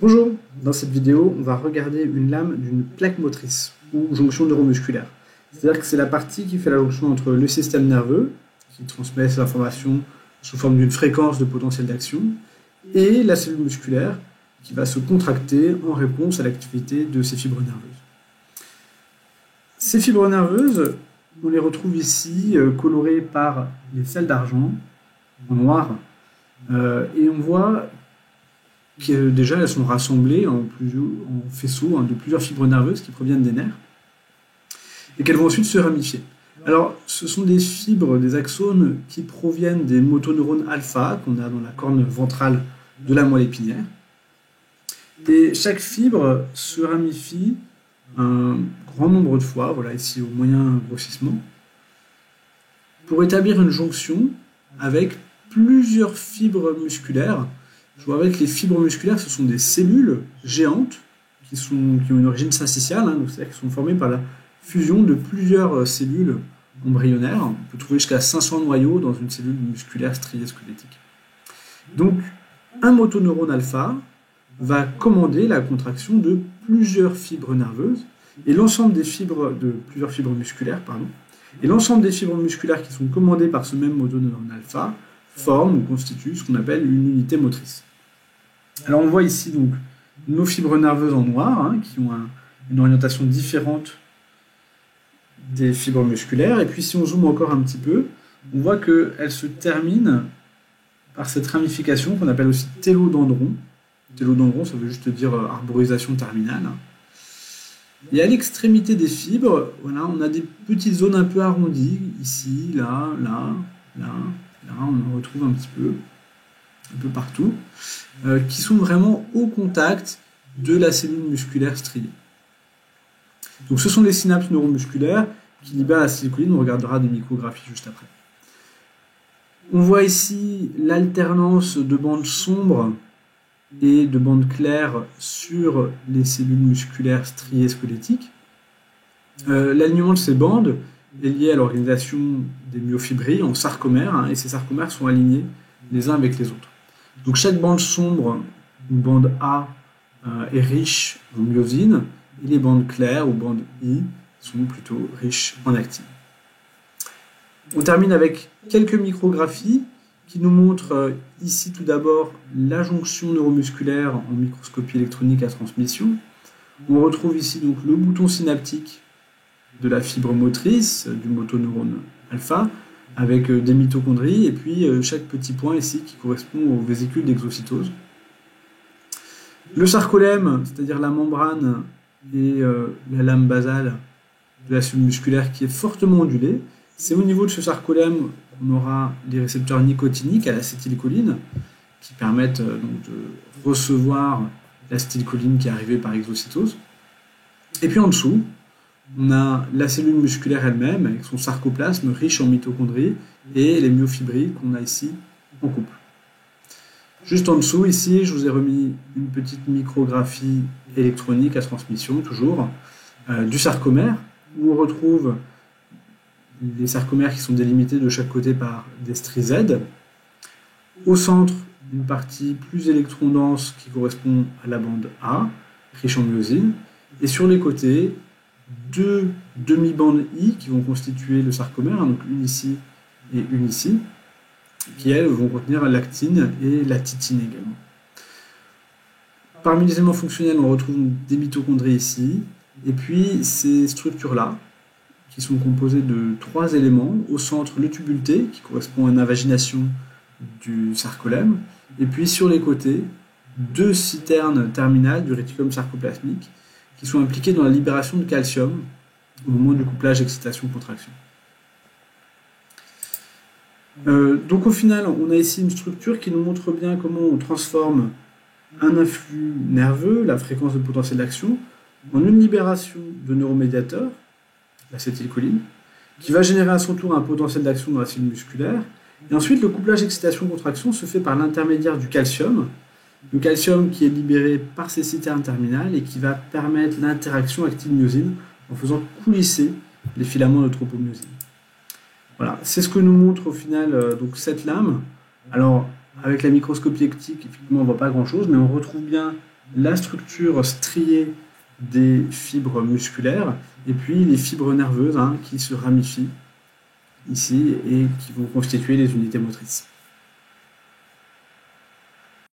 Bonjour, dans cette vidéo, on va regarder une lame d'une plaque motrice ou jonction neuromusculaire. C'est-à-dire que c'est la partie qui fait la jonction entre le système nerveux, qui transmet ces informations sous forme d'une fréquence de potentiel d'action, et la cellule musculaire, qui va se contracter en réponse à l'activité de ces fibres nerveuses. Ces fibres nerveuses, on les retrouve ici colorées par les sels d'argent en noir, et on voit que déjà elles sont rassemblées en faisceaux de plusieurs fibres nerveuses qui proviennent des nerfs et qu'elles vont ensuite se ramifier. Alors, ce sont des fibres, des axones qui proviennent des motoneurones alpha qu'on a dans la corne ventrale de la moelle épinière. Et chaque fibre se ramifie un grand nombre de fois, voilà ici au moyen grossissement, pour établir une jonction avec plusieurs fibres musculaires. Je vois avec les fibres musculaires, ce sont des cellules géantes qui ont une origine syncytiale, c'est-à-dire qui sont formées par la fusion de plusieurs cellules embryonnaires. On peut trouver jusqu'à 500 noyaux dans une cellule musculaire striée squelettique. Donc, un motoneurone alpha va commander la contraction de plusieurs fibres nerveuses et l'ensemble des fibres de plusieurs fibres musculaires, et l'ensemble des fibres musculaires qui sont commandées par ce même motoneurone alpha forment ou constituent ce qu'on appelle une unité motrice. Alors on voit ici donc nos fibres nerveuses en noir, qui ont une orientation différente des fibres musculaires, et puis si on zoome encore un petit peu, on voit qu'elles se terminent par cette ramification qu'on appelle aussi télodendron. Télodendron, ça veut juste dire arborisation terminale. Et à l'extrémité des fibres, voilà, on a des petites zones un peu arrondies, ici, là, on en retrouve un peu partout, qui sont vraiment au contact de la cellule musculaire striée. Donc ce sont les synapses neuromusculaires qui libèrent l'acétylcholine, on regardera des micrographies juste après. On voit ici l'alternance de bandes sombres et de bandes claires sur les cellules musculaires striées squelettiques. L'alignement de ces bandes est lié à l'organisation des myofibrilles en sarcomères, et ces sarcomères sont alignés les uns avec les autres. Donc chaque bande sombre, une bande A, est riche en myosine, et les bandes claires, ou bandes I, sont plutôt riches en actine. On termine avec quelques micrographies qui nous montrent ici tout d'abord la jonction neuromusculaire en microscopie électronique à transmission. On retrouve ici donc le bouton synaptique de la fibre motrice du motoneurone alpha avec des mitochondries et puis chaque petit point ici qui correspond aux vésicules d'exocytose. Le sarcolème, c'est-à-dire la membrane et la lame basale de la cellule musculaire qui est fortement ondulée. C'est au niveau de ce sarcolème qu'on aura les récepteurs nicotiniques à l'acétylcholine qui permettent donc de recevoir l'acétylcholine qui est arrivée par exocytose. Et puis en dessous, on a la cellule musculaire elle-même avec son sarcoplasme riche en mitochondries et les myofibrilles qu'on a ici en couple. Juste en dessous, ici, je vous ai remis une petite micrographie électronique à transmission, toujours, du sarcomère, où on retrouve les sarcomères qui sont délimités de chaque côté par des stries Z. Au centre, une partie plus électron-dense qui correspond à la bande A, riche en myosine. Et sur les côtés, deux demi-bandes I qui vont constituer le sarcomère, donc une ici et une ici, qui elles vont contenir l'actine et la titine également. Parmi les éléments fonctionnels, on retrouve des mitochondries ici, et puis ces structures-là, qui sont composées de 3 éléments. Au centre, le tubule T, qui correspond à une invagination du sarcolème, et puis sur les côtés, 2 citernes terminales du réticulum sarcoplasmique, qui sont impliquées dans la libération de calcium au moment du couplage excitation-contraction. Donc au final, on a ici une structure qui nous montre bien comment on transforme un influx nerveux, la fréquence de potentiel d'action, en une libération de neuromédiateurs, l'acétylcholine, qui va générer à son tour un potentiel d'action dans la cellule musculaire. Et ensuite, le couplage excitation-contraction se fait par l'intermédiaire du calcium, le calcium qui est libéré par ces citernes terminales et qui va permettre l'interaction actine-myosine en faisant coulisser les filaments de tropomyosine. Voilà, c'est ce que nous montre au final donc cette lame. Alors, avec la microscopie optique, effectivement, on ne voit pas grand-chose, mais on retrouve bien la structure striée des fibres musculaires et puis les fibres nerveuses qui se ramifient ici et qui vont constituer les unités motrices.